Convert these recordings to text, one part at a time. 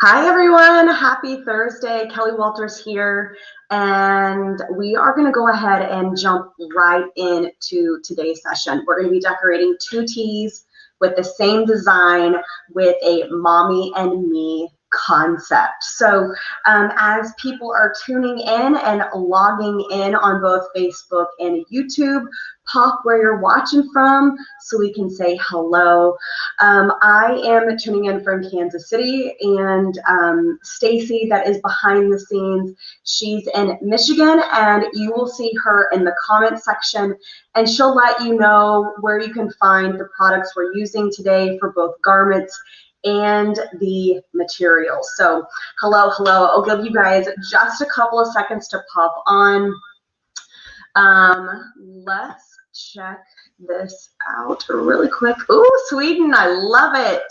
Hi everyone, happy Thursday. Kelly Walters here, and we are going to go ahead and jump right into today's session. We're going to be decorating two tees with the same design with a mommy and me concept. So as people are tuning in and logging in on both Facebook and YouTube, pop where you're watching from so we can say hello. I am tuning in from Kansas City, and Stacy, that is behind the scenes, she's in Michigan, and you will see her in the comment section, and she'll let you know where you can find the products we're using today for both garments and the materials. So hello. I'll give you guys just a couple of seconds to pop on. Let's check this out really quick. Ooh, Sweden, I love it.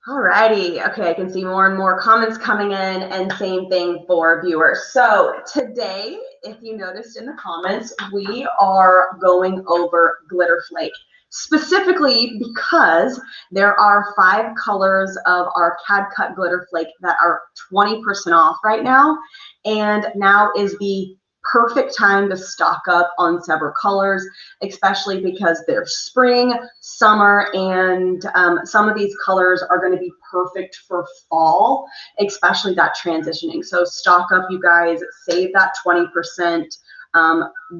Alrighty, okay, I can see more and more comments coming in, and same thing for viewers. So today, if you noticed in the comments, we are going over Glitter Flake, specifically because there are 5 colors of our Cad-Cut Glitter Flake that are 20% off right now, and now is the perfect time to stock up on several colors, especially because they're spring, summer, and some of these colors are going to be perfect for fall, especially that transitioning. So stock up, you guys, save that 20%.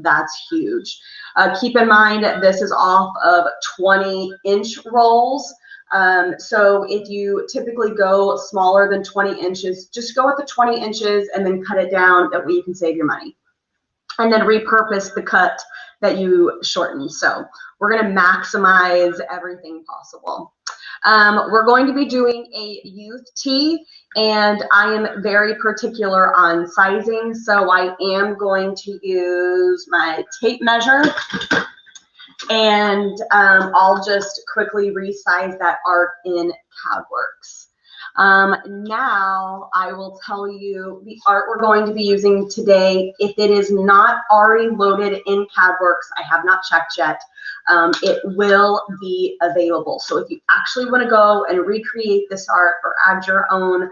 That's huge. Keep in mind this is off of 20-inch rolls. So if you typically go smaller than 20 inches, just go with the 20 inches and then cut it down. That way you can save your money. And then repurpose the cut that you shortened. So we're going to maximize everything possible. We're going to be doing a youth tee, and I am very particular on sizing, so I am going to use my tape measure, and I'll just quickly resize that art in CAD-Works. Now I will tell you the art we're going to be using today. If it is not already loaded in CAD-Works, I have not checked yet, it will be available. So if you actually want to go and recreate this art or add your own,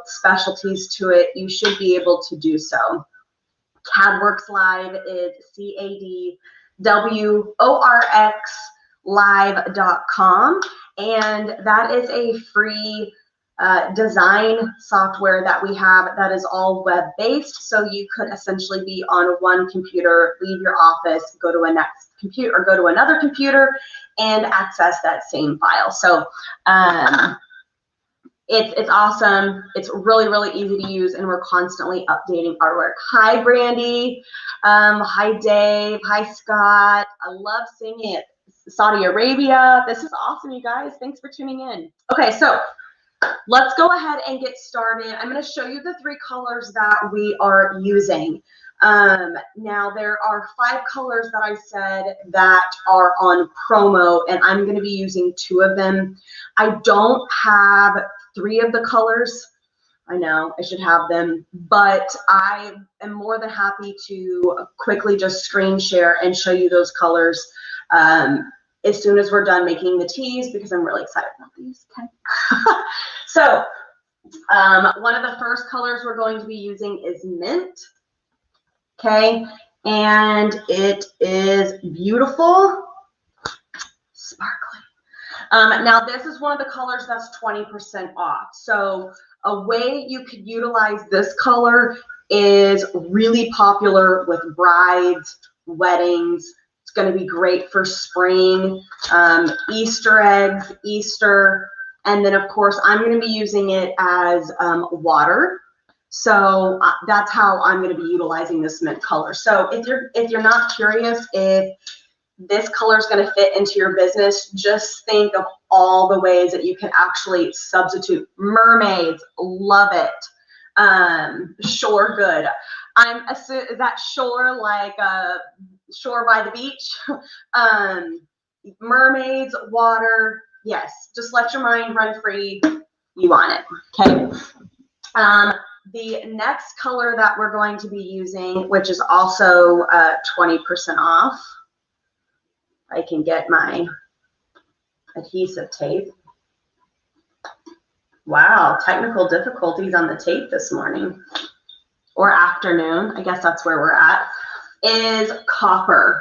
specialties to it, you should be able to do so. CAD-Works Live is CADWORX live.com, and that is a free design software that we have that is all web-based. So you could essentially be on one computer, leave your office, go to a next computer, or go to another computer and access that same file. So it's awesome. It's really easy to use, and we're constantly updating artwork. Hi, Brandy. Hi, Dave. Hi, Scott. I love seeing it. Saudi Arabia. This is awesome, you guys. Thanks for tuning in. Okay, so let's go ahead and get started. I'm going to show you the 3 colors that we are using. Now there are 5 colors that I said that are on promo, and I'm going to be using 2 of them. I don't have 3 of the colors. I know I should have them, but I am more than happy to quickly just screen share and show you those colors as soon as we're done making the tees, because I'm really excited about these. Okay. So one of the first colors we're going to be using is mint. Okay, and it is beautiful, sparkly. Now this is one of the colors that's 20% off. So a way you could utilize this color is really popular with brides, weddings. It's going to be great for spring, Easter eggs, Easter, and then of course I'm going to be using it as water. So that's how I'm going to be utilizing this mint color. So if you're not curious if this color is going to fit into your business, just think of all the ways that you can actually substitute. Mermaids, love it. Shore, good. Is that shore like shore by the beach? Mermaids, water, yes. Just let your mind run free. You want it, okay? The next color that we're going to be using, which is also 20% off. I can get my adhesive tape. Wow, technical difficulties on the tape this morning or afternoon, I guess that's where we're at, is copper.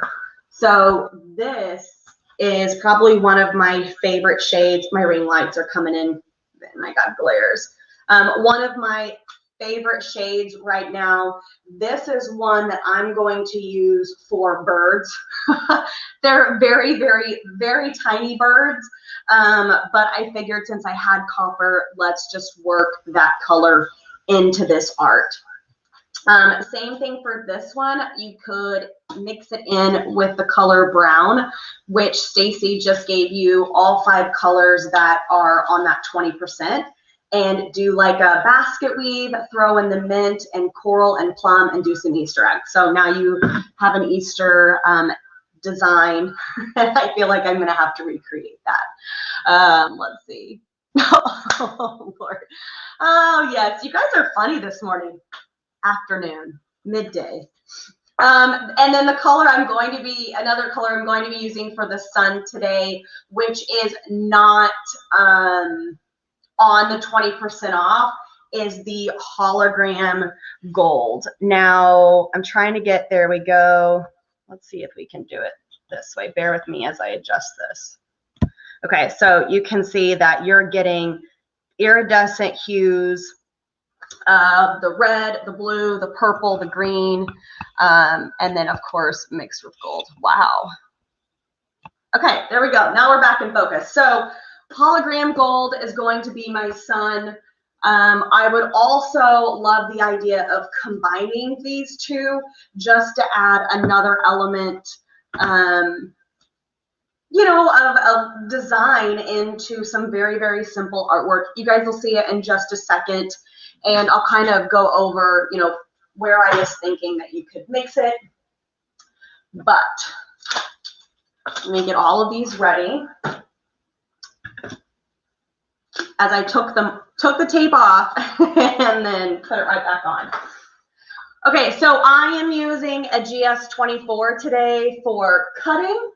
So this is probably one of my favorite shades. My ring lights are coming in and I got glares. One of my favorite shades right now. This is one that I'm going to use for birds. They're very, very, very tiny birds. But I figured since I had copper, let's just work that color into this art. Same thing for this one. You could mix it in with the color brown, which Stacy just gave you all 5 colors that are on that 20%, and do like a basket weave, throw in the mint and coral and plum, and do some Easter eggs. So now you have an Easter design. I feel like I'm gonna have to recreate that. Let's see. Oh Lord. Oh yes, you guys are funny this morning. Afternoon, midday. And then the color another color I'm going to be using for the sun today, which is not on the 20% off, is the hologram gold. Now I'm trying to get, there we go. Let's see if we can do it this way. Bear with me as I adjust this. Okay, so you can see that you're getting iridescent hues, the red, the blue, the purple, the green, and then of course mixed with gold. Wow. Okay, there we go. Now we're back in focus. So hologram gold is going to be my sun. I would also love the idea of combining these two just to add another element, you know, of design into some very, very simple artwork. You guys will see it in just a second. And I'll kind of go over, you know, where I was thinking that you could mix it. But let me get all of these ready. As I took the tape off and then put it right back on. Okay, so I am using a GS24 today for cutting.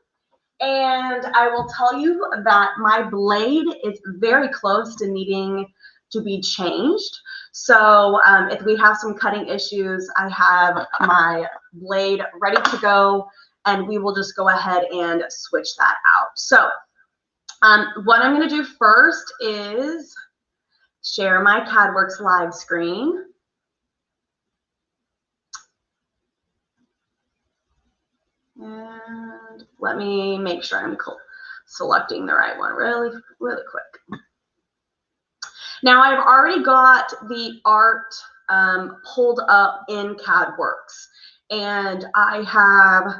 And I will tell you that my blade is very close to needing to be changed. So if we have some cutting issues, I have my blade ready to go, and we will just go ahead and switch that out. So what I'm going to do first is share my CAD-Works live screen. And let me make sure I'm selecting the right one really, really quick. Now I've already got the art pulled up in CAD-Works, and I have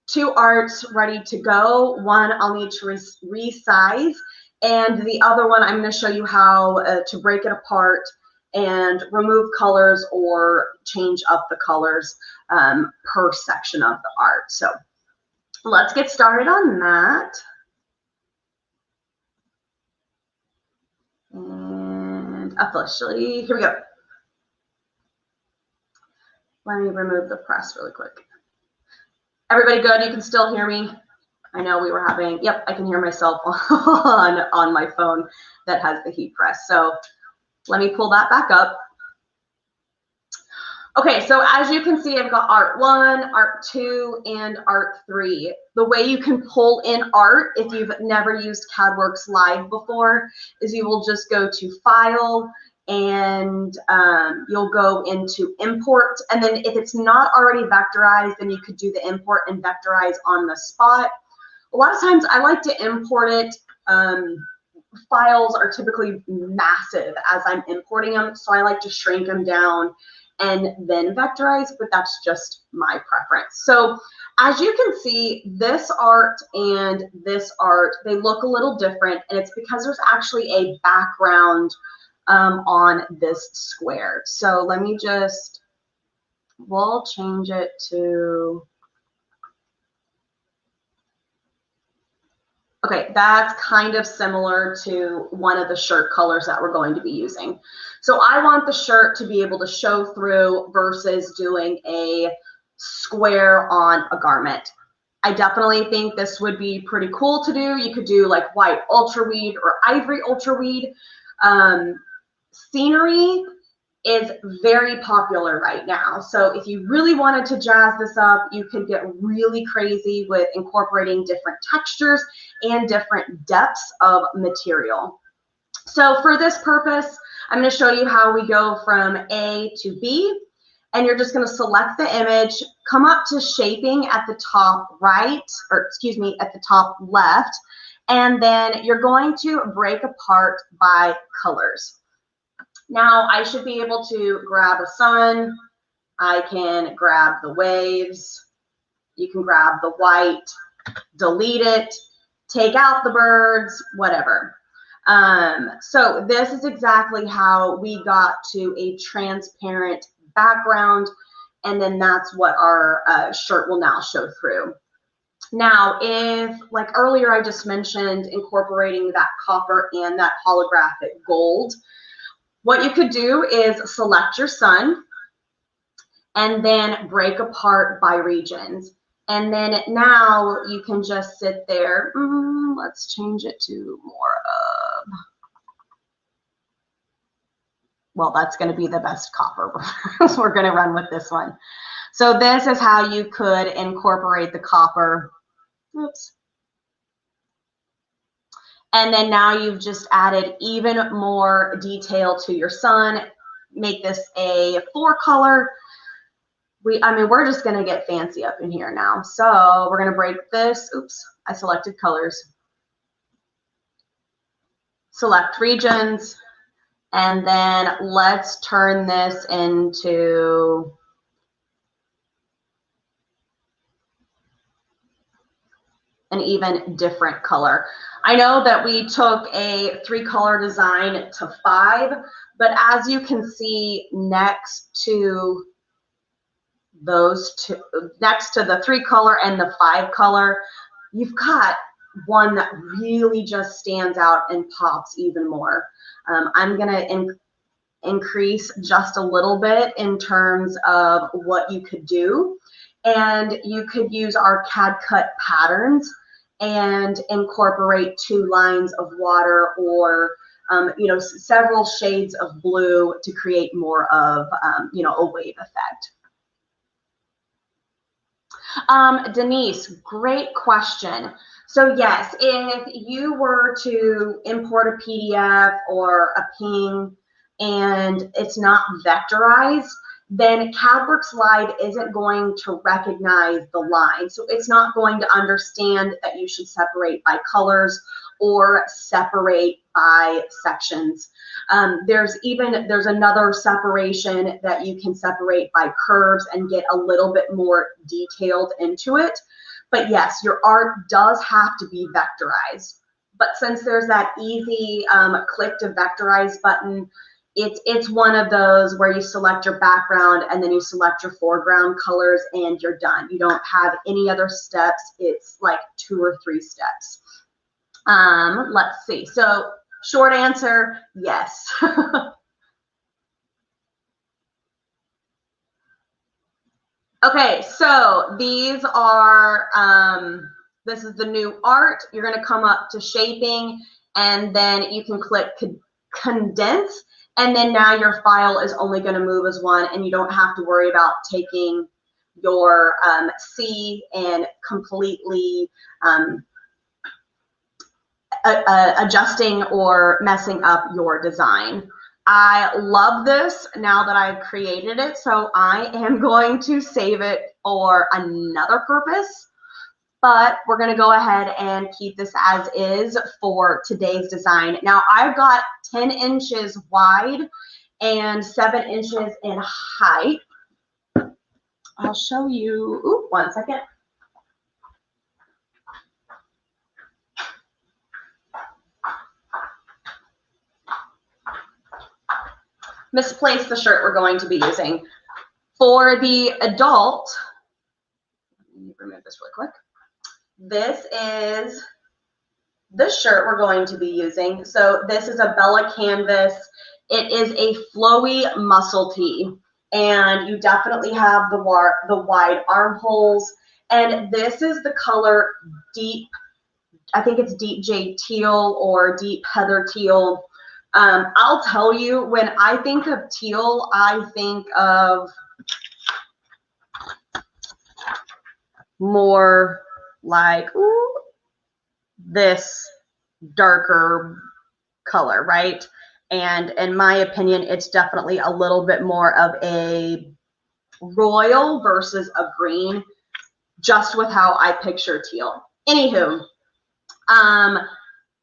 2 arts ready to go. One I'll need to resize, and the other one I'm going to show you how to break it apart and remove colors or change up the colors per section of the art. So let's get started on that. And officially, here we go. Let me remove the press really quick. Everybody good? You can still hear me? I know we were having, yep, I can hear myself on my phone that has the heat press. So let me pull that back up. Okay, so as you can see, I've got art 1, art 2, and art 3. The way you can pull in art, if you've never used CAD-Works Live before, is you will just go to File, and you'll go into Import. And then if it's not already vectorized, then you could do the import and vectorize on the spot. A lot of times I like to import it. Files are typically massive as I'm importing them, so I like to shrink them down and then vectorize, but that's just my preference. So as you can see, this art and this art, they look a little different, and it's because there's actually a background on this square. So let me just, we'll change it to, okay, that's kind of similar to one of the shirt colors that we're going to be using. So I want the shirt to be able to show through versus doing a square on a garment. I definitely think this would be pretty cool to do. You could do like white ultra weed or ivory ultra weed. Scenery is very popular right now. So if you really wanted to jazz this up, you could get really crazy with incorporating different textures and different depths of material. So for this purpose, I'm going to show you how we go from A to B, and you're just going to select the image, come up to shaping at the top right, or excuse me, at the top left, and then you're going to break apart by colors. Now I should be able to grab a sun, I can grab the waves, you can grab the white, delete it, take out the birds, whatever. So this is exactly how we got to a transparent background, and then that's what our shirt will now show through. Now, if, like earlier I just mentioned, incorporating that copper and that holographic gold, what you could do is select your sun and then break apart by regions. And then now you can just sit there. Let's change it to more of, well, that's going to be the best copper. So we're going to run with this one. So this is how you could incorporate the copper. Oops. And then now you've just added even more detail to your sun. Make this a 4-color. We're just going to get fancy up in here now. So we're going to break this. Oops, I selected colors. Select regions. And then let's turn this into an even different color. I know that we took a 3-color design to 5, but as you can see next to those two, next to the 3-color and the 5-color, you've got one that really just stands out and pops even more. I'm gonna increase just a little bit in terms of what you could do, and you could use our Cad-Cut patterns and incorporate 2 lines of water, or several shades of blue to create more of a wave effect. Denise, great question. So yes, if you were to import a PDF or a PNG and it's not vectorized, then CAD-Works Live isn't going to recognize the line. So it's not going to understand that you should separate by colors or separate by sections. There's another separation that you can separate by curves and get a little bit more detailed into it. But yes, your art does have to be vectorized. But since there's that easy click to vectorize button, it's one of those where you select your background and then you select your foreground colors and you're done. You don't have any other steps. It's like 2 or 3 steps. Let's see. So short answer, yes. Okay, so these are, this is the new art. You're going to come up to shaping and then you can click condense. And then now your file is only going to move as one, and you don't have to worry about taking your C and completely adjusting or messing up your design. I love this now that I've created it, so I am going to save it for another purpose. But we're going to go ahead and keep this as is for today's design. Now I've got 10 inches wide and 7 inches in height. I'll show you, ooh, one second. Misplaced the shirt we're going to be using. For the adult, let me remove this really quick. This is the shirt we're going to be using. So this is a Bella canvas. It is a flowy muscle tee, and you definitely have the wide armholes. And this is the color deep, I think it's deep jade teal or deep heather teal. I'll tell you, when I think of teal, I think of more like this darker color, right? And in my opinion, it's definitely a little bit more of a royal versus a green, just with how I picture teal. Anywho,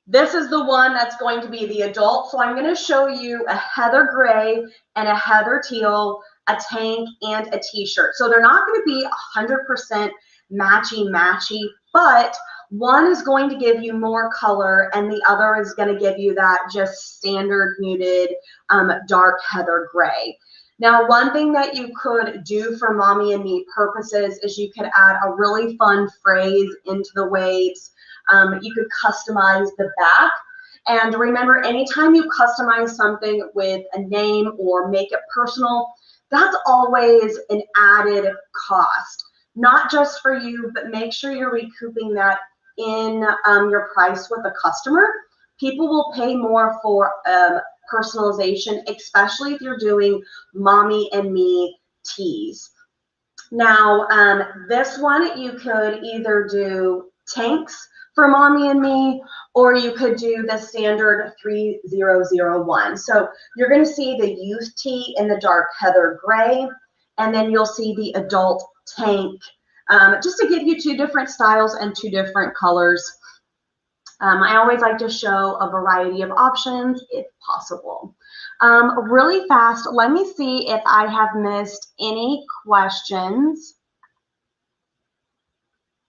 this is the one that's going to be the adult. So I'm going to show you a heather gray and a heather teal, a tank, and a t-shirt. So they're not going to be 100% matchy, but one is going to give you more color and the other is going to give you that just standard muted dark heather gray. Now, one thing that you could do for mommy and me purposes is you could add a really fun phrase into the waves. You could customize the back. And remember, anytime you customize something with a name or make it personal, that's always an added cost. Not just for you, but make sure you're recouping that in your price with the customer. People will pay more for personalization, especially if you're doing mommy and me tees. Now, this one you could either do tanks for mommy and me, or you could do the standard 3001. So you're going to see the youth tee in the dark heather gray, and then you'll see the adult tank, just to give you two different styles and two different colors. I always like to show a variety of options if possible. Really fast, let me see if I have missed any questions.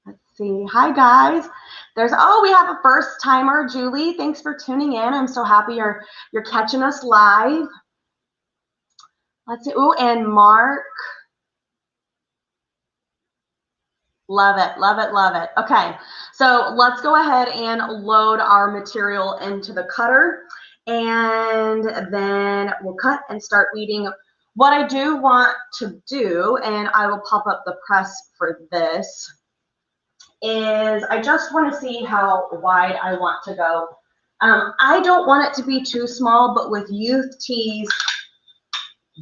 Let's see. Hi, guys. We have a first timer, Julie. Thanks for tuning in. I'm so happy you're catching us live. Let's see. Oh, and Mark. Love it, love it, love it. Okay, so let's go ahead and load our material into the cutter, and then we'll cut and start weeding. What I do want to do, and I will pop up the press for this, is I just want to see how wide I want to go. I don't want it to be too small, but with youth tees,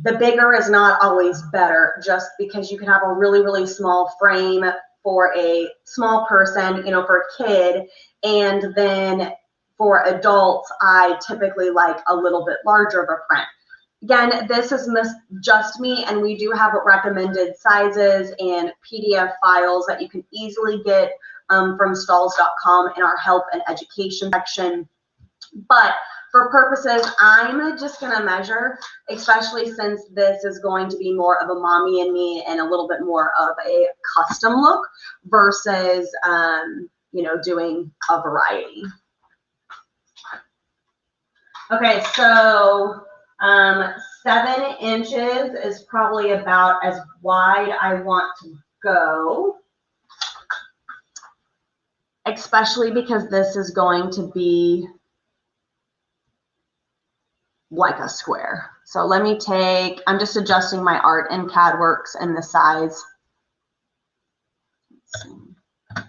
the bigger is not always better, just because you can have a really, really small frame for a small person, you know, for a kid, and then for adults, I typically like a little bit larger of a print. Again, this is just me, and we do have recommended sizes and PDF files that you can easily get from Stahls.com in our help and education section. But for purposes, I'm just going to measure, especially since this is going to be more of a mommy and me and a little bit more of a custom look versus, you know, doing a variety. Okay, so 7 inches is probably about as wide I want to go, especially because this is going to be like a square. So let me take, I'm just adjusting my art in CAD-Works and the size. Let's see.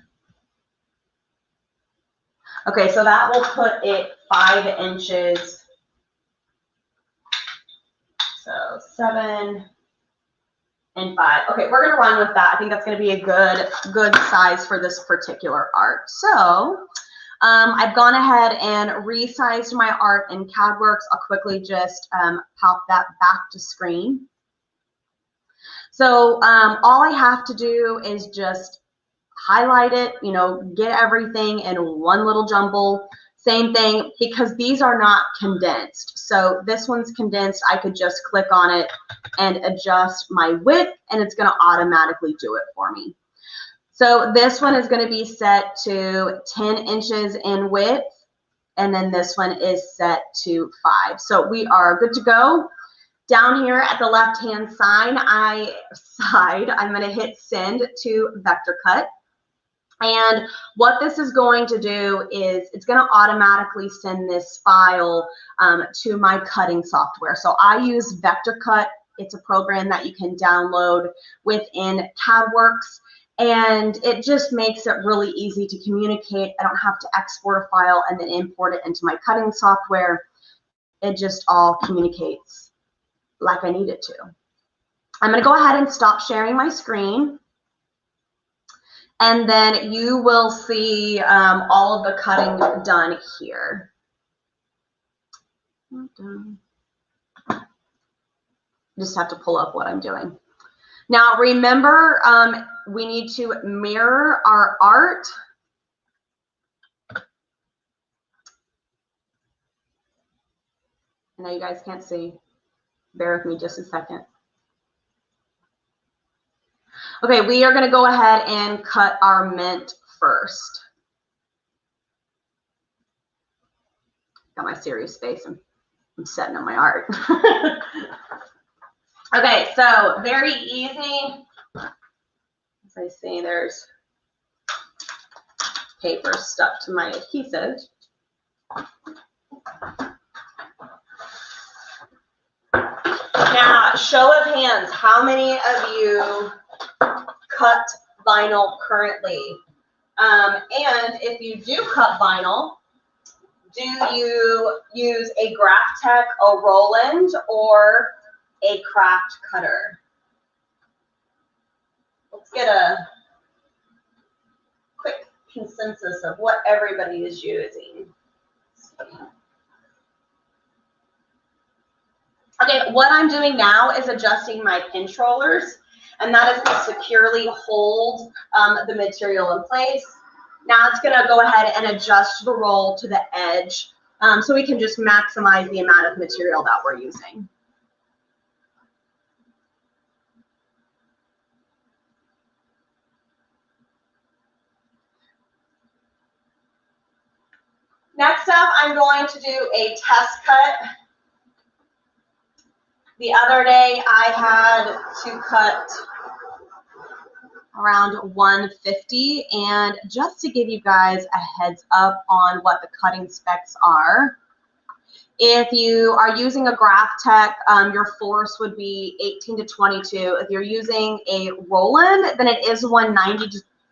Okay, so that will put it 5 inches. So 7 and 5. Okay, we're gonna run with that. I think that's gonna be a good size for this particular art. So I've gone ahead and resized my art in CAD-Works. I'll quickly just pop that back to screen. So all I have to do is just highlight it, you know, get everything in one little jumble. Same thing, because these are not condensed. So this one's condensed. I could just click on it and adjust my width, and it's going to automatically do it for me. So this one is going to be set to 10 inches in width, and then this one is set to 5. So we are good to go. Down here at the left-hand side, I'm going to hit send to vector cut. And what this is going to do is it's going to automatically send this file to my cutting software. So I use Vector Cut. It's a program that you can download within CAD-Works, and it just makes it really easy to communicate. I don't have to export a file and then import it into my cutting software. it just all communicates like I need it to. I'm going to go ahead and stop sharing my screen. And then you will see all of the cutting done here. Just have to pull up what I'm doing. Now remember, we need to mirror our art. I know you guys can't see. Bear with me just a second. Okay, we are going to go ahead and cut our mint first. Got my serious face. I'm setting up my art. Okay, so very easy. As I see, there's paper stuck to my adhesive. Now, show of hands, how many of you cut vinyl currently? And if you do cut vinyl, do you use a Graphtec, a Roland, or a craft cutter? Let's get a quick consensus of what everybody is using. Okay, what I'm doing now is adjusting my pinch rollers, and that is to securely hold the material in place. Now it's going to go ahead and adjust the roll to the edge so we can just maximize the amount of material that we're using. Next up, I'm going to do a test cut. The other day, I had to cut around 150, and just to give you guys a heads up on what the cutting specs are, if you are using a Graphtec, your force would be 18 to 22. If you're using a Roland, then it is 190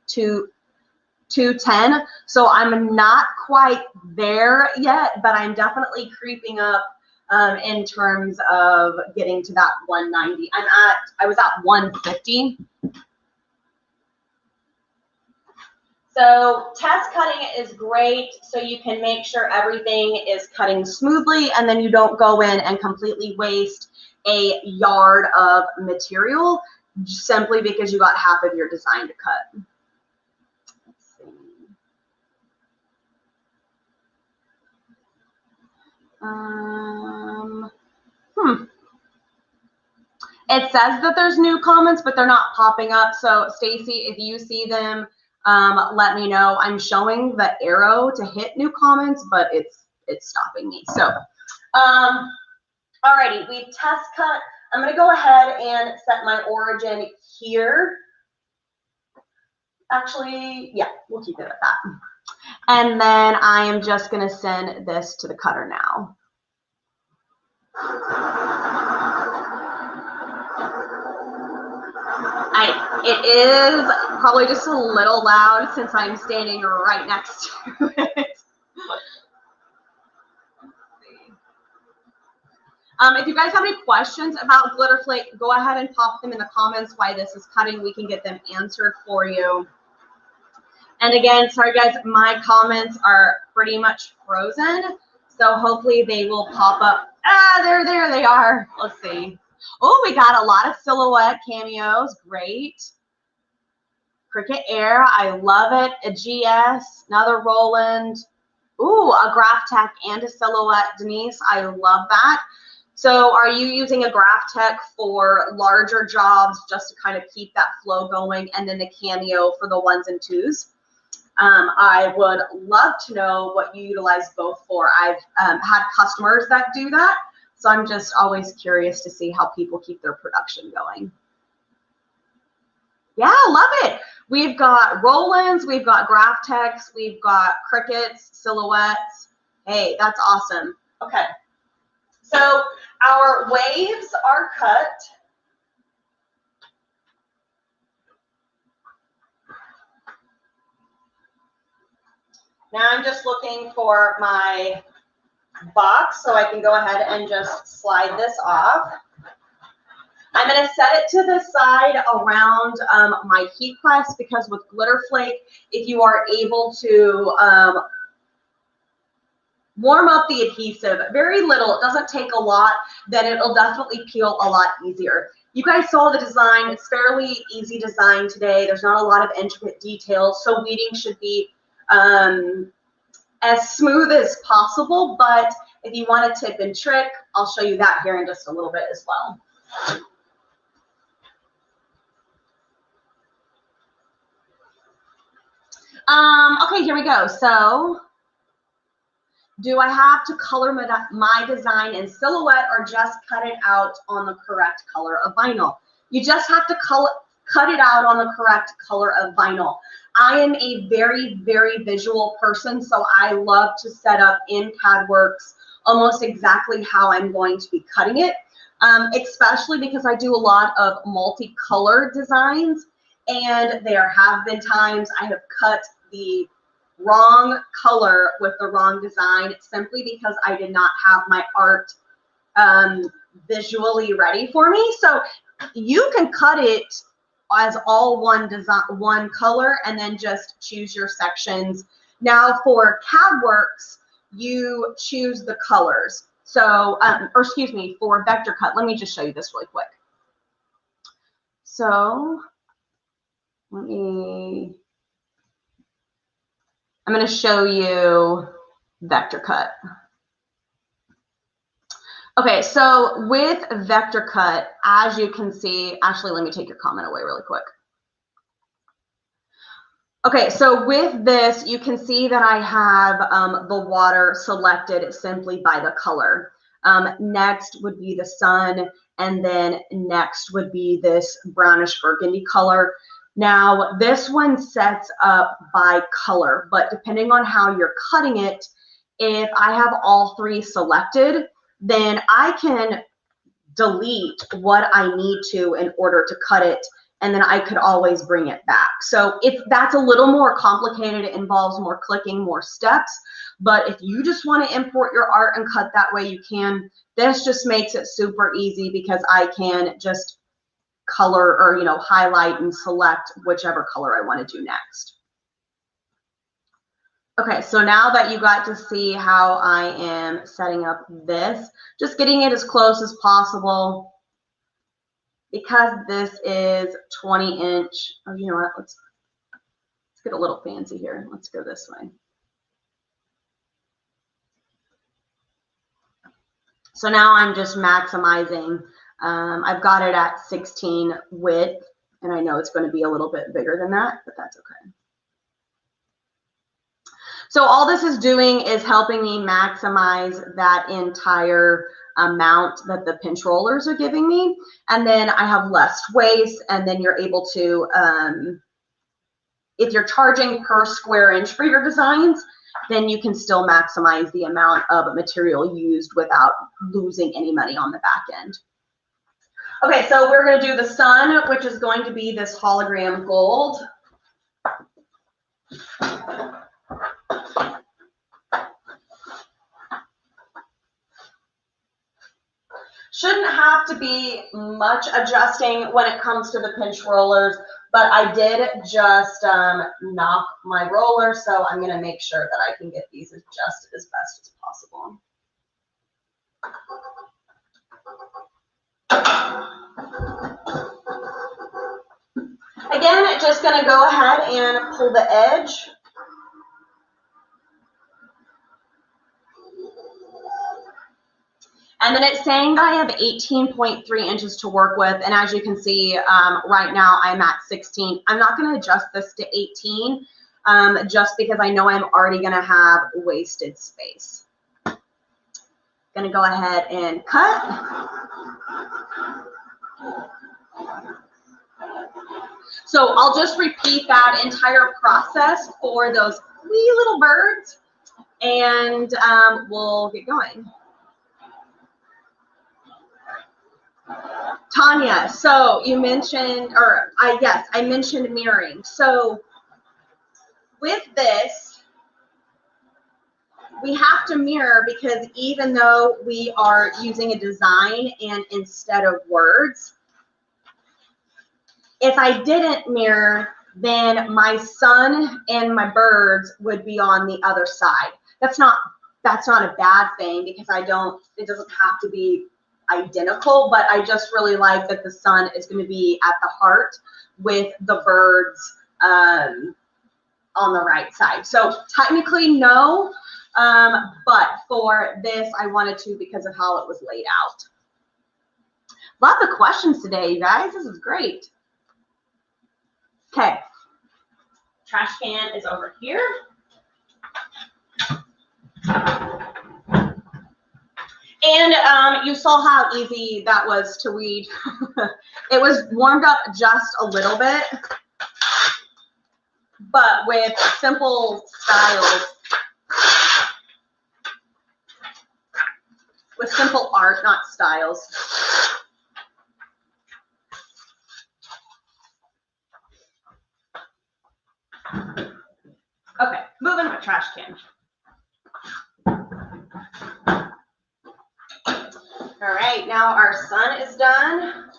to 210. So I'm not quite there yet, but I'm definitely creeping up in terms of getting to that 190. I was at 150. So test cutting is great, so you can make sure everything is cutting smoothly, and then you don't go in and completely waste a yard of material simply because you got half of your design to cut. Let's see. It says that there's new comments, but they're not popping up. So Stacy, if you see them, let me know. I'm showing the arrow to hit new comments, but it's stopping me. So, alrighty, we've test cut. I'm going to go ahead and set my origin here. Actually, yeah, we'll keep it at that. And then I am just going to send this to the cutter now. It is probably just a little loud since I'm standing right next to it. If you guys have any questions about Glitter Flake, go ahead and pop them in the comments why this is cutting. We can get them answered for you. And again, sorry guys, my comments are pretty much frozen. So hopefully they will pop up. Ah, there they are. Let's see. Oh, we got a lot of silhouette cameos. Great. Cricut Air, I love it. A GS, another Roland. Ooh, a Graphtec and a silhouette. Denise, I love that. So are you using a Graphtec for larger jobs just to kind of keep that flow going, and then the cameo for the ones and twos? I would love to know what you utilize both for. I've had customers that do that, so I'm just always curious to see how people keep their production going. Yeah, love it. We've got Rolands, we've got Graphtecs, we've got Cricuts, silhouettes. Hey, that's awesome. Okay, so our waves are cut. Now I'm just looking for my box, so I can go ahead and just slide this off. I'm going to set it to the side around my heat press, because with Glitter Flake, if you are able to warm up the adhesive very little, it doesn't take a lot, then it'll definitely peel a lot easier. You guys saw the design. It's fairly easy design today. There's not a lot of intricate details, so weeding should be as smooth as possible, but if you want a tip and trick, I'll show you that here in just a little bit as well. Okay, here we go. So, do I have to color my design in silhouette or just cut it out on the correct color of vinyl? You just have to cut it out on the correct color of vinyl. I am a very, very visual person, so I love to set up in CAD-Works almost exactly how I'm going to be cutting it, especially because I do a lot of multicolored designs, and there have been times I have cut the wrong color with the wrong design simply because I did not have my art visually ready for me. So you can cut it as all one design, one color, and then just choose your sections. Now for CAD-Works, you choose the colors. So, or excuse me, for vector cut, let me just show you this really quick. So I'm going to show you vector cut. Okay, so with vector cut, as you can see, actually, let me take your comment away really quick. Okay, so with this, you can see that I have the water selected simply by the color. Next would be the sun, and then next would be this brownish burgundy color. Now, this one sets up by color, but depending on how you're cutting it, if I have all three selected, then I can delete what I need to in order to cut it, and then I could always bring it back. So if that's a little more complicated, it involves more clicking, more steps. But if you just want to import your art and cut that way, you can. This just makes it super easy because I can just color or, highlight and select whichever color I want to do next. Okay, so now that you got to see how I am setting up this, just getting it as close as possible. Because this is 20-inch, oh, you know what, let's get a little fancy here. Let's go this way. So now I'm just maximizing. I've got it at 16 width, and I know it's going to be a little bit bigger than that, but that's okay. So all this is doing is helping me maximize that entire amount that the pinch rollers are giving me, and then I have less waste, and then you're able to, if you're charging per square inch for your designs, then you can still maximize the amount of material used without losing any money on the back end. Okay, so we're going to do the sun, which is going to be this hologram gold. Shouldn't have to be much adjusting when it comes to the pinch rollers, but I did just knock my roller, so I'm going to make sure that I can get these adjusted as best as possible. Again, just going to go ahead and pull the edge. And then it's saying that I have 18.3 inches to work with. And as you can see, right now I'm at 16. I'm not going to adjust this to 18 just because I know I'm already going to have wasted space. Going to go ahead and cut. So I'll just repeat that entire process for those wee little birds, and we'll get going. Tanya, so you mentioned, or I mentioned mirroring. So with this, we have to mirror, because even though we are using a design and instead of words, if I didn't mirror, then my sun and my birds would be on the other side. That's not a bad thing, because it doesn't have to be identical, but I just really like that the sun is going to be at the heart with the birds on the right side. So technically no, but for this I wanted to, because of how it was laid out. Love the questions today, you guys. This is great. Okay, trash can is over here. And you saw how easy that was to weed. It was warmed up just a little bit, but with simple styles, with simple art, not styles. Okay, moving my trash can. All right, now our sun is done.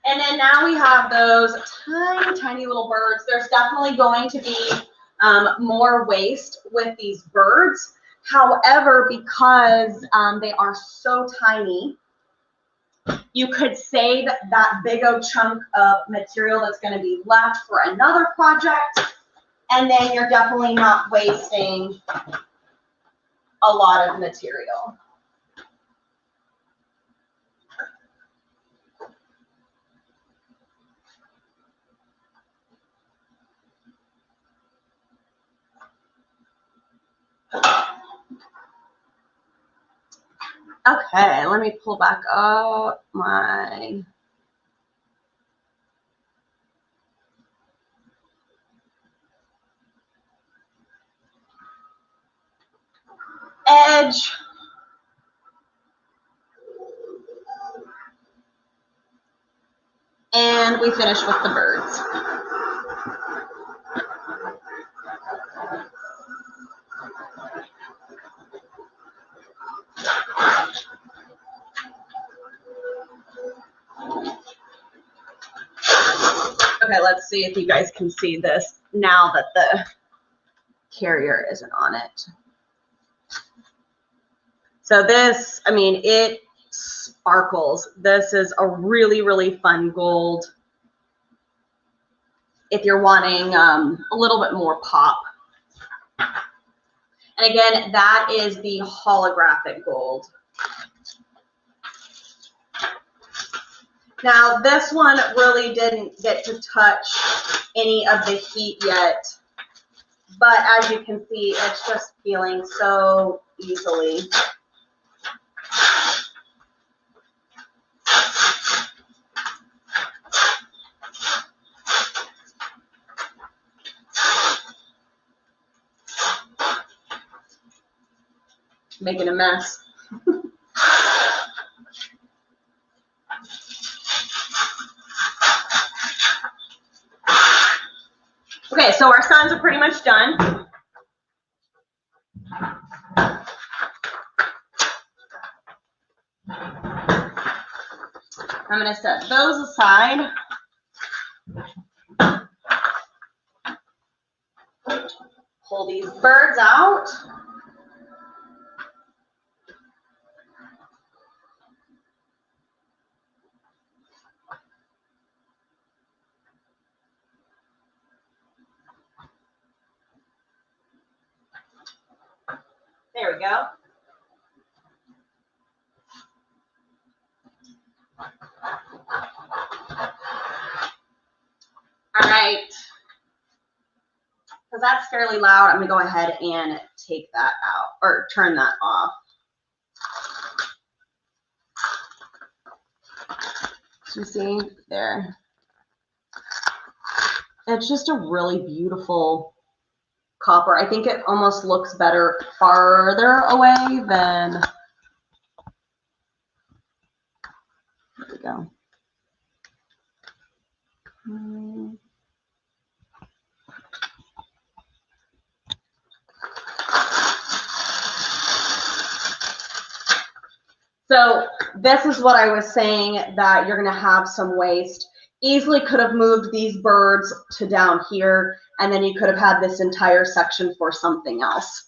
And then now we have those tiny, tiny little birds. There's definitely going to be more waste with these birds. However, because they are so tiny, you could save that big old chunk of material that's going to be left for another project, and then you're definitely not wasting a lot of material. Okay, let me pull back up my edge. And we finish with the birds. Okay, let's see if you guys can see this now that the carrier isn't on it. So this, I mean, it sparkles. This is a really, really fun gold if you're wanting a little bit more pop. And again, that is the holographic gold. Now, this one really didn't get to touch any of the heat yet, but as you can see, it's just peeling so easily. Making a mess. Okay, so our suns are pretty much done. I'm going to set those aside. Pull these birds out. There we go. All right. Because that's fairly loud, I'm going to go ahead and take that out, or turn that off. You see there? It's just a really beautiful copper. I think it almost looks better farther away than go. So this is what I was saying, that you're going to have some waste. Easily could have moved these birds to down here, and then you could have had this entire section for something else.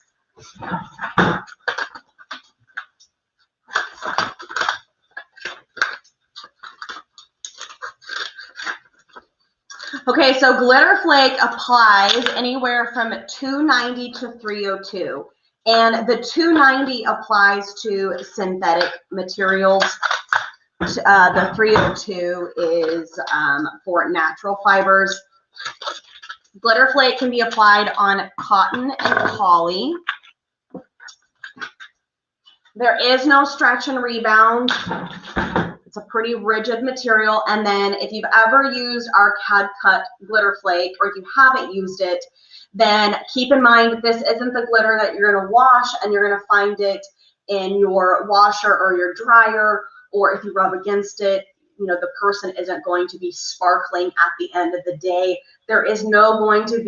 Okay, so glitter flake applies anywhere from 290 to 302. And the 290 applies to synthetic materials. The 302 is for natural fibers. Glitter flake can be applied on cotton and poly. There is no stretch and rebound. It's a pretty rigid material. And then if you've ever used our Cad-Cut Glitter Flake, or if you haven't used it, then keep in mind that this isn't the glitter that you're going to wash and you're going to find it in your washer or your dryer, or if you rub against it, you know, the person isn't going to be sparkling at the end of the day. There is not going to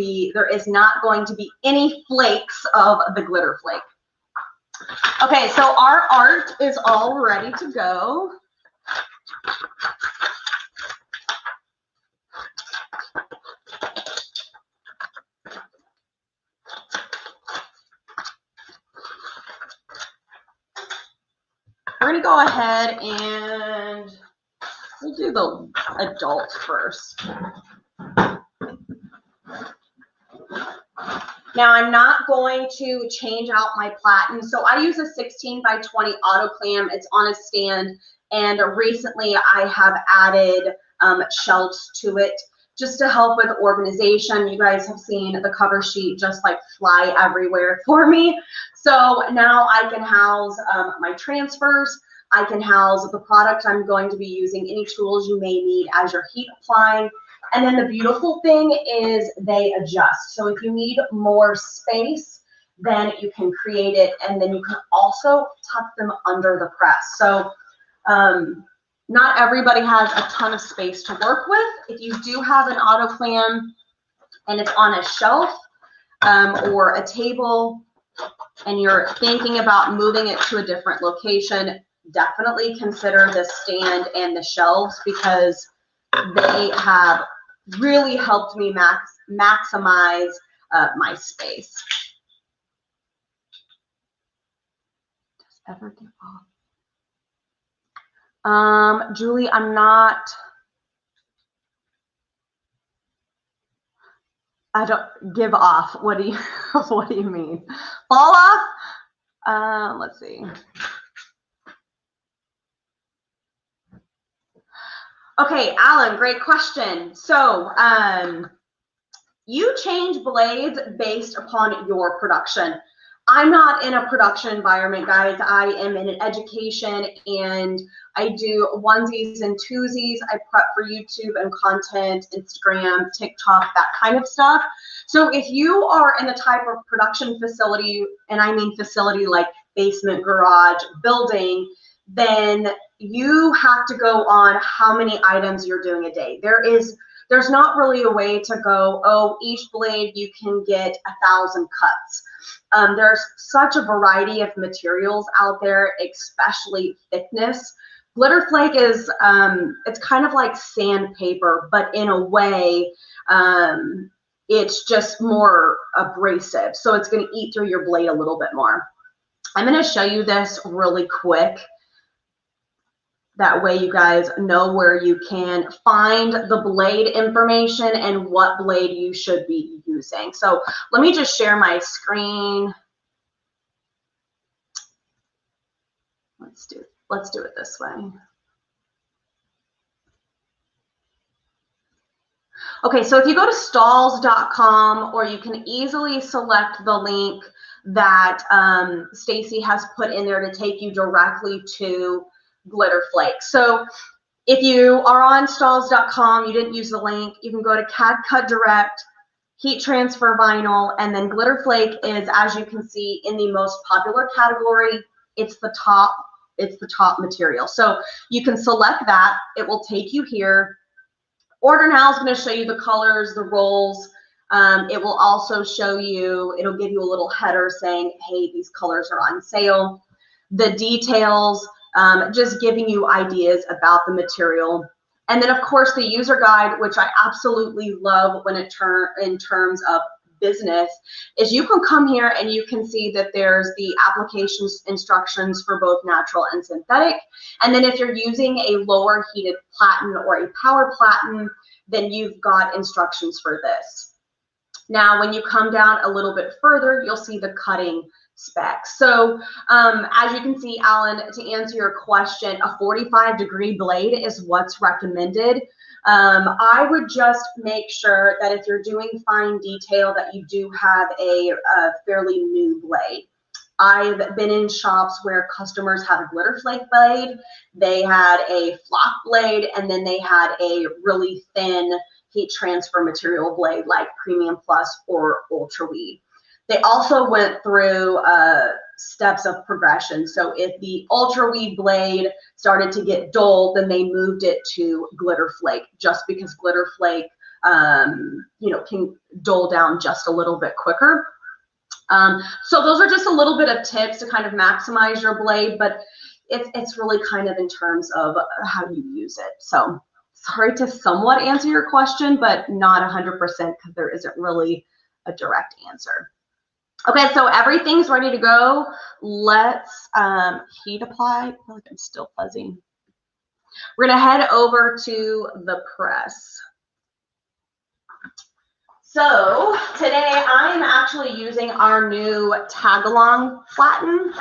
be any flakes of the glitter flake. Okay, so our art is all ready to go. We're going to go ahead and we'll do the adult first. Now I'm not going to change out my platen. So I use a 16 by 20 autoclam. It's on a stand, and recently I have added shelves to it just to help with organization. You guys have seen the cover sheet just like fly everywhere for me. So now I can house my transfers. I can house the product I'm going to be using, any tools you may need as you're heat applying. And then the beautiful thing is they adjust. So if you need more space, then you can create it, and then you can also tuck them under the press. So not everybody has a ton of space to work with. If you do have an autoclam and it's on a shelf or a table and you're thinking about moving it to a different location, definitely consider the stand and the shelves, because they have really helped me maximize my space. Does ever get off? Julie, I'm not. I don't give off. What do you mean? Fall off? Let's see. Okay, Alan, great question. So you change blades based upon your production. I'm not in a production environment, guys. I am in an education, and I do onesies and twosies. I prep for YouTube and content, Instagram, TikTok, that kind of stuff. So if you are in the type of production facility, and I mean facility like basement, garage, building, then you have to go on how many items you're doing a day. There's not really a way to go, oh, each blade you can get 1,000 cuts. There's such a variety of materials out there, especially thickness. Glitter flake is, it's kind of like sandpaper, but in a way, it's just more abrasive. So it's going to eat through your blade a little bit more. I'm going to show you this really quick. That way you guys know where you can find the blade information and what blade you should be using. So let me just share my screen. Let's do it this way. Okay, so if you go to Stahls.com, or you can easily select the link that Stacy has put in there to take you directly to Glitter Flake. So if you are on Stahls.com, you didn't use the link, you can go to Cad-Cut Direct, Heat Transfer Vinyl, and then Glitter Flake is, as you can see, in the most popular category. It's the top it's the top material. So you can select that. It will take you here. Order now is going to show you the colors, the rolls. It will also show you, it'll give you a little header saying, hey, these colors are on sale. The details, just giving you ideas about the material. And then, of course, the user guide, which I absolutely love when it in terms of business, is you can come here and you can see that there's the application instructions for both natural and synthetic. And then if you're using a lower heated platen or a power platen, then you've got instructions for this. Now, when you come down a little bit further, you'll see the cutting specs. So as you can see, Alan, to answer your question, a 45-degree blade is what's recommended. I would just make sure that if you're doing fine detail that you do have a fairly new blade. I've been in shops where customers had a glitter flake blade, they had a flock blade, and then they had a really thin heat transfer material blade like Premium Plus or Ultra Weed. They also went through steps of progression. So if the Ultra Weed blade started to get dull, then they moved it to Glitter Flake, just because Glitter Flake, you know, can dull down just a little bit quicker. So those are just a little bit of tips to kind of maximize your blade, but it's really kind of in terms of how you use it. So sorry to somewhat answer your question, but not 100% because there isn't really a direct answer. Okay, so everything's ready to go. Let's heat apply. I feel like I'm still fuzzing. We're gonna head over to the press. So today I'm actually using our new tag-along platen.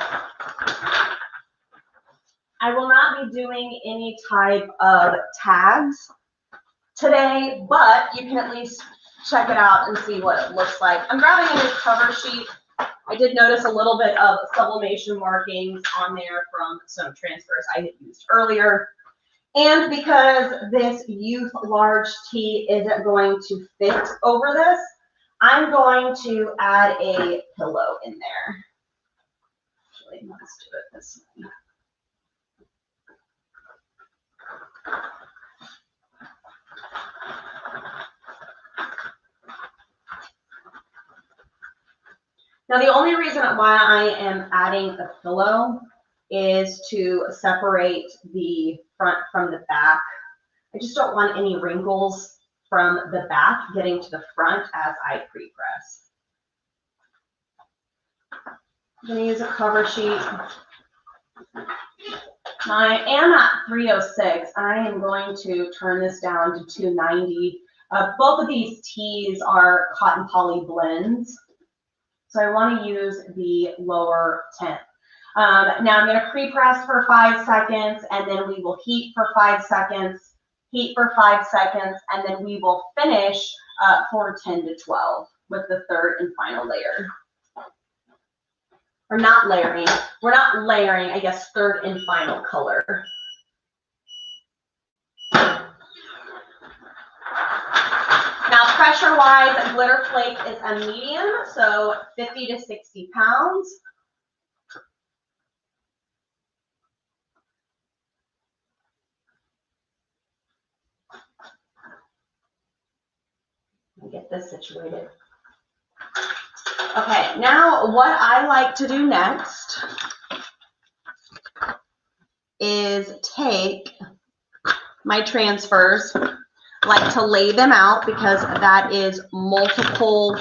I will not be doing any type of tags today, but you can at least check it out and see what it looks like. I'm grabbing a new cover sheet. I did notice a little bit of sublimation markings on there from some transfers I had used earlier. And because this youth large tee isn't going to fit over this, I'm going to add a pillow in there. Actually, let's do it this way. Now, the only reason why I am adding a pillow is to separate the front from the back. I just don't want any wrinkles from the back getting to the front as I pre-press. I'm going to use a cover sheet. I am at 306. I am going to turn this down to 290. Both of these tees are cotton poly blends. So I want to use the lower temp. Now I'm going to pre-press for 5 seconds, and then we will heat for 5 seconds, heat for 5 seconds, and then we will finish for 10 to 12 with the third and final layer. Or not layering. We're not layering, I guess, third and final color. Now, pressure-wise, Glitter Flake is a medium, so 50 to 60 pounds. Let me get this situated. Okay, now what I like to do next is take my transfers. Like to lay them out because that is multiple,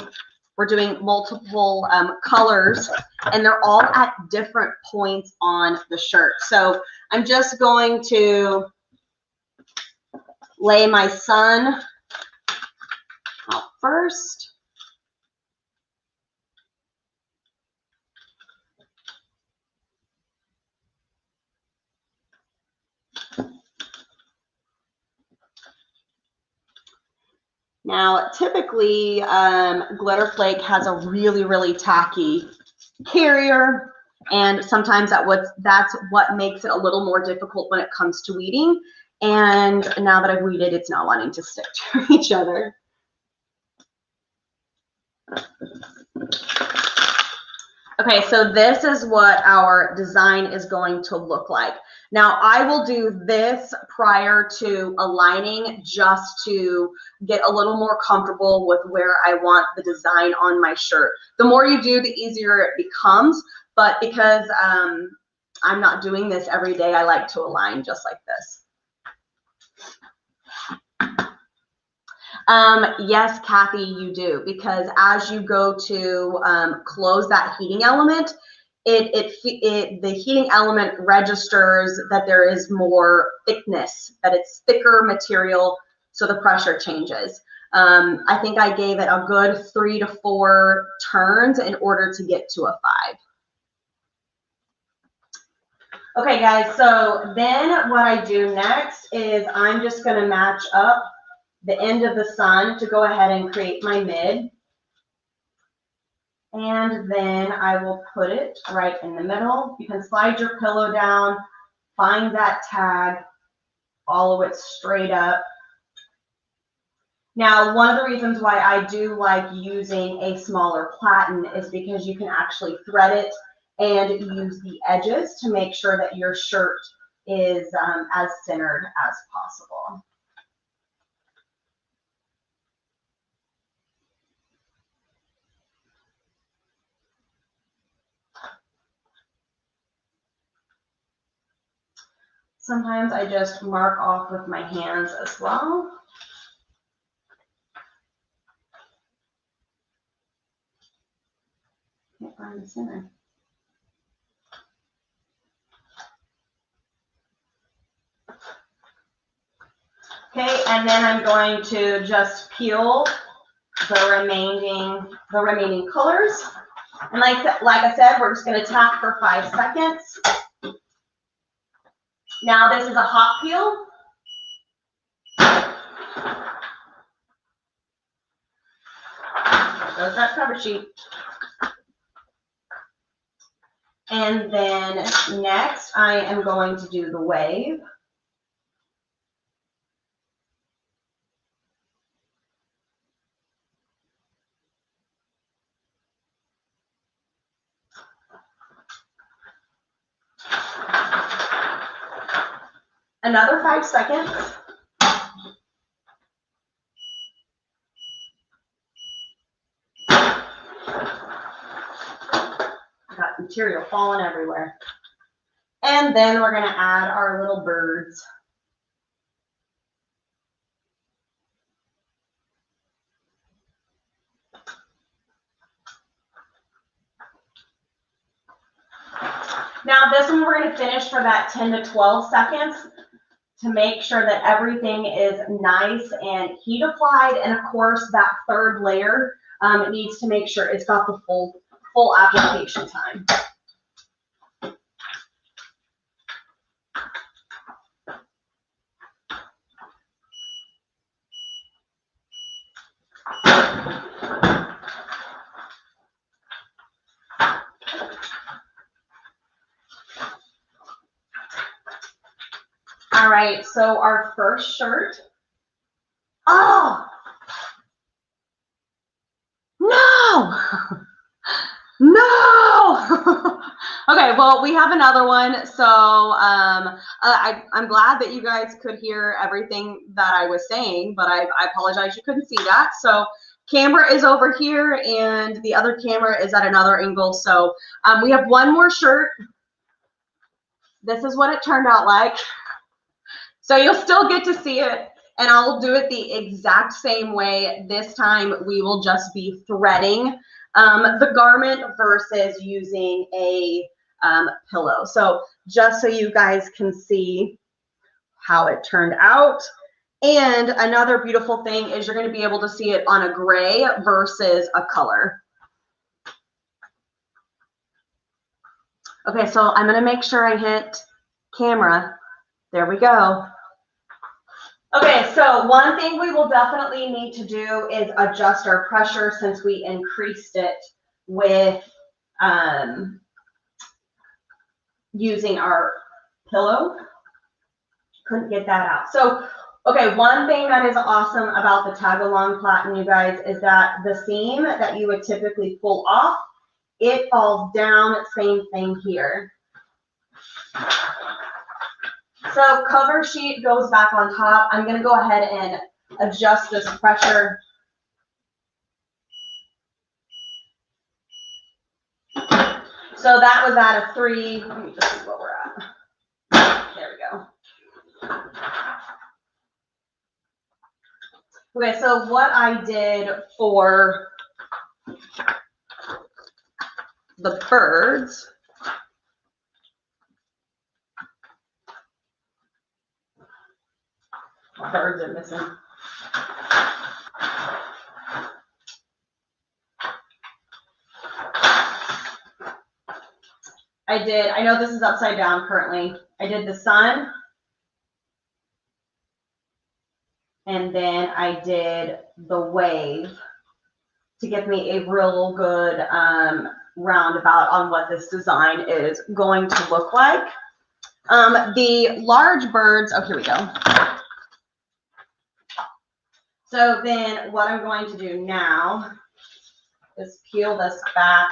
we're doing multiple colors, and they're all at different points on the shirt. So I'm just going to lay my sun out first. Now, typically, Glitter Flake has a really, really tacky carrier, and sometimes that's what makes it a little more difficult when it comes to weeding. And now that I've weeded, it's not wanting to stick to each other. Okay, so this is what our design is going to look like. Now, I will do this prior to aligning just to get a little more comfortable with where I want the design on my shirt. The more you do, the easier it becomes, but because I'm not doing this every day, I like to align just like this. Yes, Kathy, you do, because as you go to close that heating element, the heating element registers that there is more thickness, that it's thicker material, so the pressure changes. I think I gave it a good 3 to 4 turns in order to get to a 5. Okay, guys, so then what I do next is I'm just going to match up the end of the sun to go ahead and create my mid. And then I will put it right in the middle. You can slide your pillow down, find that tag, follow it straight up. Now, one of the reasons why I do like using a smaller platen is because you can actually thread it and use the edges to make sure that your shirt is as centered as possible. Sometimes I just mark off with my hands as well. Can't find the center. Okay, and then I'm going to just peel the remaining colors. And like I said, we're just going to tap for 5 seconds. Now this is a hot peel. There's that cover sheet. And then next I am going to do the wave. Another 5 seconds. Got material falling everywhere. And then we're going to add our little birds. Now this one we're going to finish for that 10 to 12 seconds to make sure that everything is nice and heat applied. And of course that third layer needs to make sure it's got the full application time. All right, so our first shirt. Oh, no, no. Okay, well, we have another one. So I'm glad that you guys could hear everything that I was saying, but I apologize you couldn't see that. So camera is over here and the other camera is at another angle. So we have one more shirt. This is what it turned out like. So you'll still get to see it, and I'll do it the exact same way. This time we will just be threading the garment versus using a pillow. So just so you guys can see how it turned out. And another beautiful thing is you're going to be able to see it on a gray versus a color. Okay, so I'm going to make sure I hit camera. There we go. Okay, so one thing we will definitely need to do is adjust our pressure since we increased it with using our pillow. Couldn't get that out. So, okay, one thing that is awesome about the tag-along platen, you guys, is that the seam that you would typically pull off it falls down. Same thing here. So cover sheet goes back on top. I'm going to go ahead and adjust this pressure. So that was at a 3. Let me just see what we're at. There we go. Okay, so what I did for the birds, birds are missing. I know this is upside down currently. I did the sun, and then I did the wave to give me a real good roundabout on what this design is going to look like. The large birds, oh, here we go. So then what I'm going to do now is peel this back.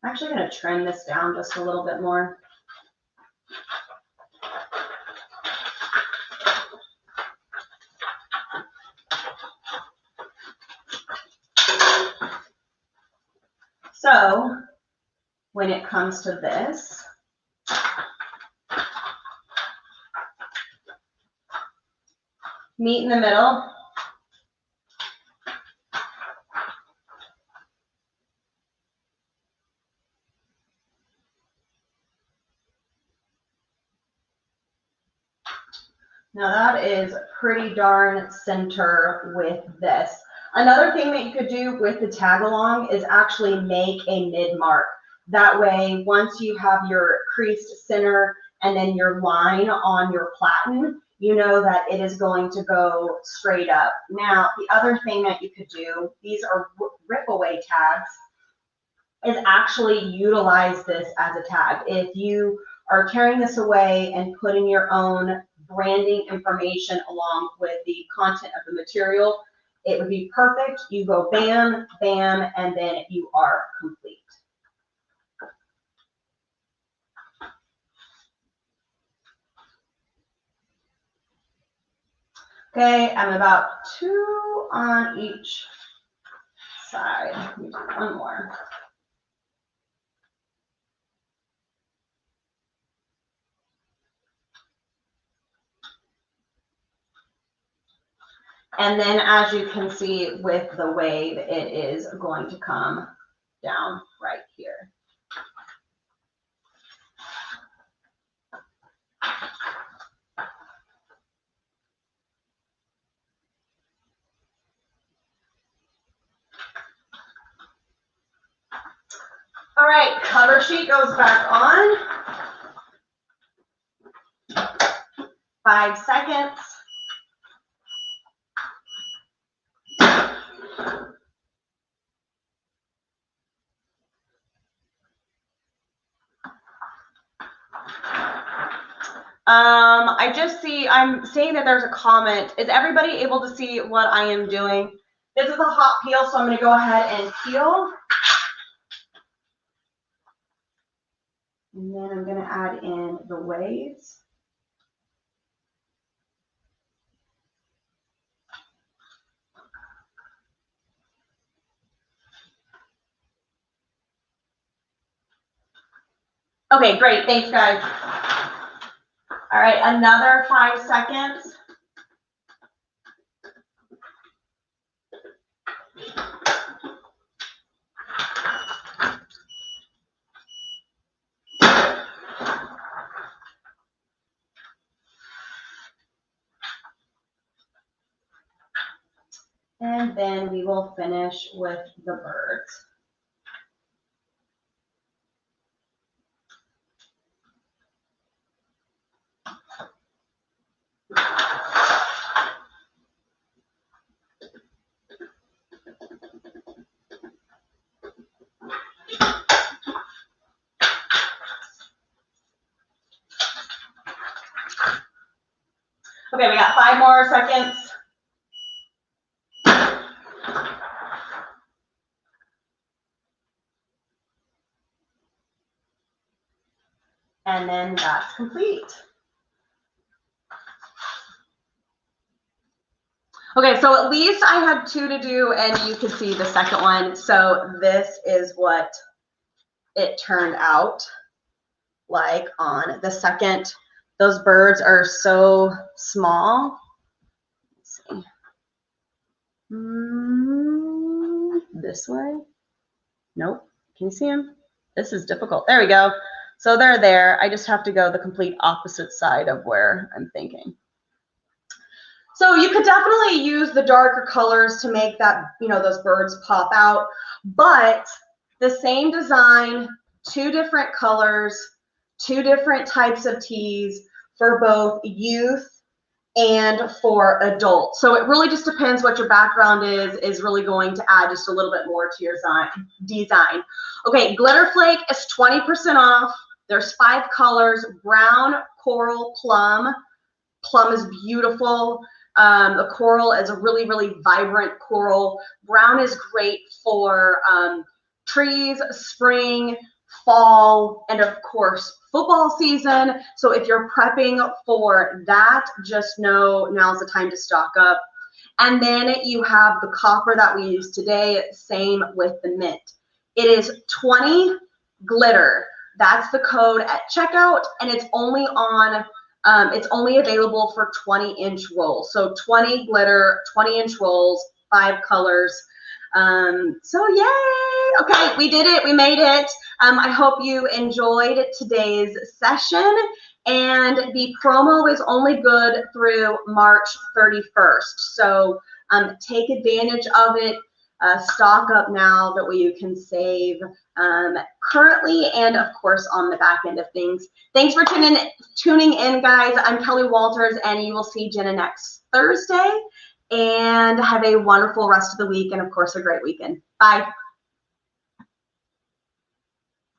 I'm actually going to trim this down just a little bit more. So when it comes to this, meet in the middle. Now that is pretty darn center with this. Another thing that you could do with the tag along is actually make a mid mark. That way, once you have your creased center and then your line on your platen, you know that it is going to go straight up. Now, the other thing that you could do, these are rip away tags, is actually utilize this as a tag. If you are tearing this away and putting your own branding information along with the content of the material, it would be perfect. You go bam, bam, and then you are complete. Okay, I'm about 2 on each side. Let me do one more. And then as you can see with the wave, it is going to come down right here. All right, cover sheet goes back on. 5 seconds. I just see, I'm seeing that there's a comment. Is everybody able to see what I am doing? This is a hot peel, so I'm going to go ahead and peel. And then I'm going to add in the waves. Okay, great. Thanks, guys. All right, another 5 seconds. And then we will finish with the birds. Okay, we got 5 more seconds. And then that's complete. Okay, so at least I had 2 to do, and you can see the second one. So this is what it turned out like on the second. Those birds are so small. Let's see. This way? Nope. Can you see them? This is difficult. There we go. So they're there. I just have to go the complete opposite side of where I'm thinking. So you could definitely use the darker colors to make that, those birds pop out, but the same design, 2 different colors, 2 different types of tees for both youth and for adults. So it really just depends what your background is really going to add just a little bit more to your design. Okay, Glitter Flake is 20% off. There's 5 colors: brown, coral, plum. Plum is beautiful. The coral is a really, really vibrant coral. Brown is great for trees, spring, fall, and of course, football season. So if you're prepping for that, just know now's the time to stock up. And then you have the copper that we use today, same with the mint. It is 20 glitter. That's the code at checkout, and it's only on it's only available for 20-inch rolls. So 20 glitter, 20-inch rolls, 5 colors. So yay! Okay, we did it. We made it. I hope you enjoyed today's session. And the promo is only good through March 31st. So take advantage of it. Stock up now, that way you can save currently and of course on the back end of things. Thanks for tuning in, guys. I'm Kelly Walters, and you will see Jenna next Thursday. And have a wonderful rest of the week, and of course a great weekend. Bye.